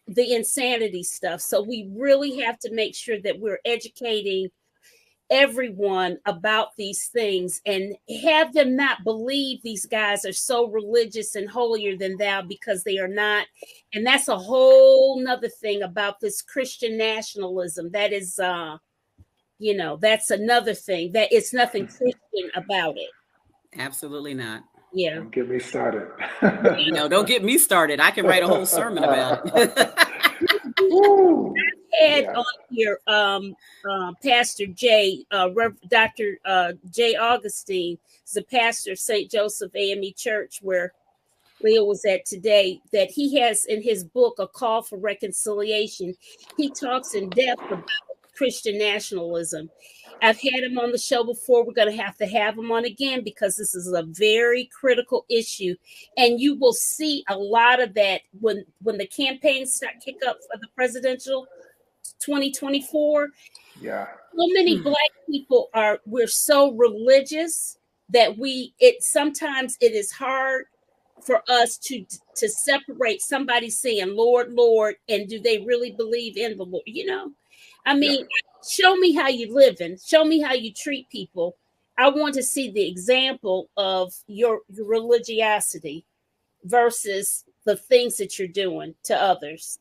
the insanity stuff. So we really have to make sure that we're educating everyone about these things and have them not believe these guys are so religious and holier than thou, because they are not. And that's a whole nother thing about this Christian nationalism. That is, that's another thing, that it's nothing Christian about it. Absolutely not. Yeah. Don't get me started. Don't get me started. I can write a whole sermon about it. I had on here Pastor J, Dr. J. Augustine is the pastor of St. Joseph AME Church, where Leo was at today, that he has in his book, A Call for Reconciliation. He talks in depth about Christian nationalism. I've had him on the show before. We're going to have him on again because this is a very critical issue. And you will see a lot of that when the campaigns start kick up for the presidential 2024. Yeah. So many Black people we're so religious that sometimes it is hard for us to separate somebody saying, Lord, Lord, and do they really believe in the Lord? I mean, show me how you living. Show me how you treat people. I want to see the example of your religiosity versus the things that you're doing to others,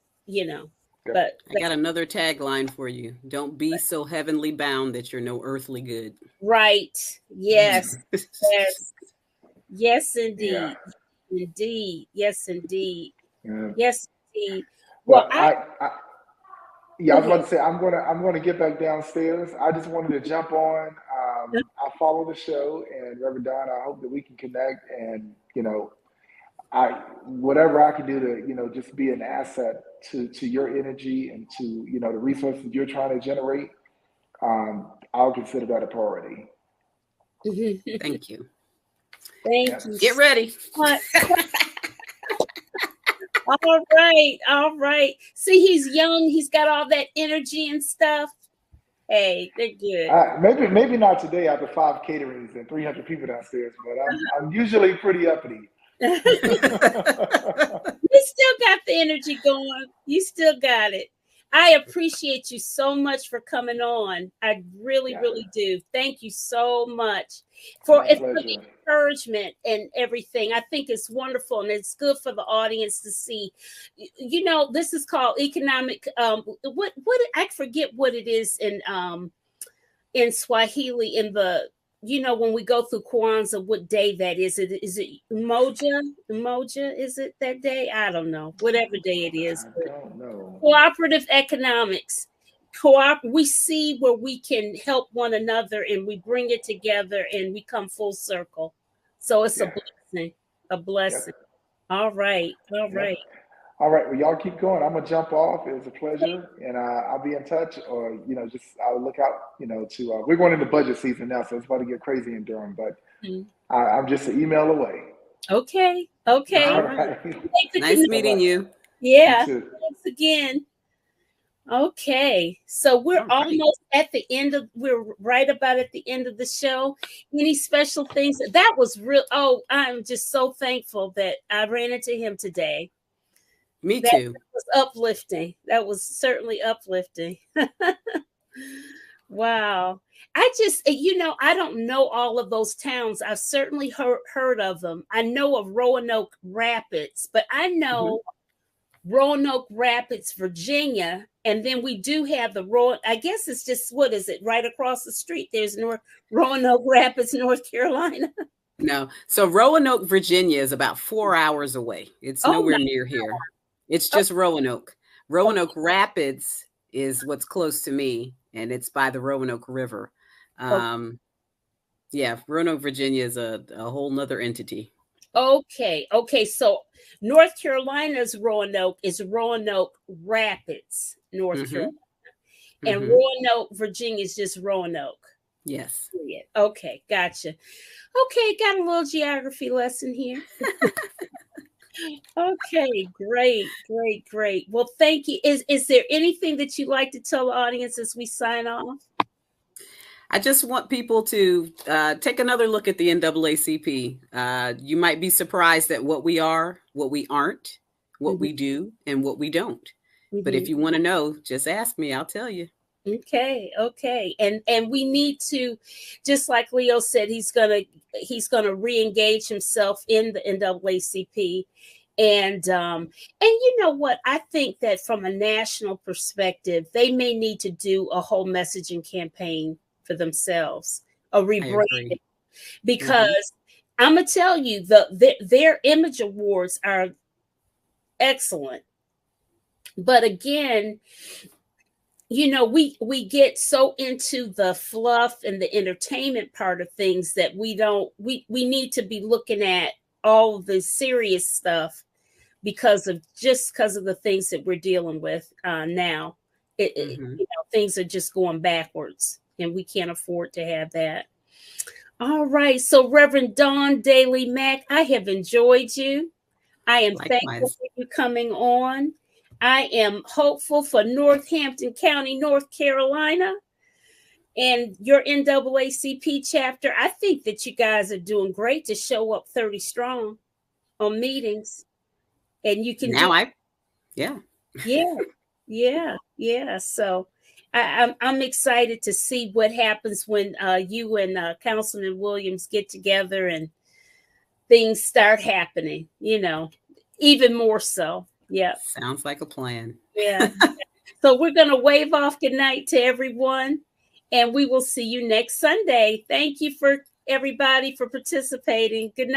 But I got another tagline for you. Don't be so heavenly bound that you're no earthly good. Right. Yes. Yes. Yes, indeed. Yeah. Indeed. Yes, indeed. Yeah. Yes, indeed. Well, I was about to say I'm gonna get back downstairs. I just wanted to jump on. I follow the show, and Reverend Don, I hope that we can connect, and whatever I can do to just be an asset to your energy and to the resources you're trying to generate. I'll consider that a priority. Thank you. Thank you. Get ready. All right. See, he's young. He's got all that energy and stuff. Hey, they're good. Maybe not today after 5 caterings and 300 people downstairs, but I'm usually pretty uppity. You still got the energy going. You still got it. I appreciate you so much for coming on. I really, really do. Thank you so much for the encouragement and everything. I think it's wonderful, and it's good for the audience to see. This is called economic. What I forget what it is in Swahili in the. When we go through Kwanzaa, what day that is? Is it Umoja? Umoja? Is it that day? I don't know. Whatever day it is. I don't know. Cooperative economics. We see where we can help one another, and we bring it together, and we come full circle. So it's a blessing. A blessing. Yep. All right. All right, well, y'all keep going. I'm gonna jump off. It was a pleasure, and I'll be in touch, or I'll look out. To we're going into budget season now, so it's about to get crazy in Durham. But I'm just an email away. Okay. All right. Nice meeting you. Yeah. Thanks again. Okay, so we're almost at the end of. We're right about at the end of the show. Any special things? That was real. Oh, I'm just so thankful that I ran into him today. Me too. That was uplifting. That was certainly uplifting. Wow. I just, I don't know all of those towns. I've certainly heard of them. I know of Roanoke Rapids, but I know Roanoke Rapids, Virginia. And then we do have I guess it's just, what is it? Right across the street. There's Roanoke Rapids, North Carolina. No. So Roanoke, Virginia is about 4 hours away. It's nowhere near here. It's just Roanoke. Roanoke Rapids is what's close to me, and it's by the Roanoke River. Roanoke, Virginia is a whole nother entity. Okay. So North Carolina's Roanoke is Roanoke Rapids, North Carolina. And Roanoke, Virginia is just Roanoke. Yes. Okay, gotcha. Okay, got a little geography lesson here. Okay, great. Well, thank you. Is there anything that you'd like to tell the audience as we sign off? I just want people to take another look at the NAACP. You might be surprised at what we are, what we aren't, what we do, and what we don't. But if you want to know, just ask me. I'll tell you. Okay. And we need to, just like Leo said, he's gonna re-engage himself in the NAACP. And you know what? I think that from a national perspective, they may need to do a whole messaging campaign for themselves, a rebranding, because I'm gonna tell you, their image awards are excellent. But again, we get so into the fluff and the entertainment part of things that we need to be looking at all the serious stuff because of the things that we're dealing with now. Things are just going backwards, and we can't afford to have that. All right. So Reverend Dawn Daly-Mack, I have enjoyed you. I am thankful for you coming on. I am hopeful for Northampton County, North Carolina, and your NAACP chapter. I think that you guys are doing great to show up 30 strong on meetings. And you can Yeah. So I'm excited to see what happens when you and Councilman Williams get together and things start happening, even more so. Yeah. Sounds like a plan. Yeah. So we're going to wave off good night to everyone, and we will see you next Sunday. Thank you for everybody for participating. Good night.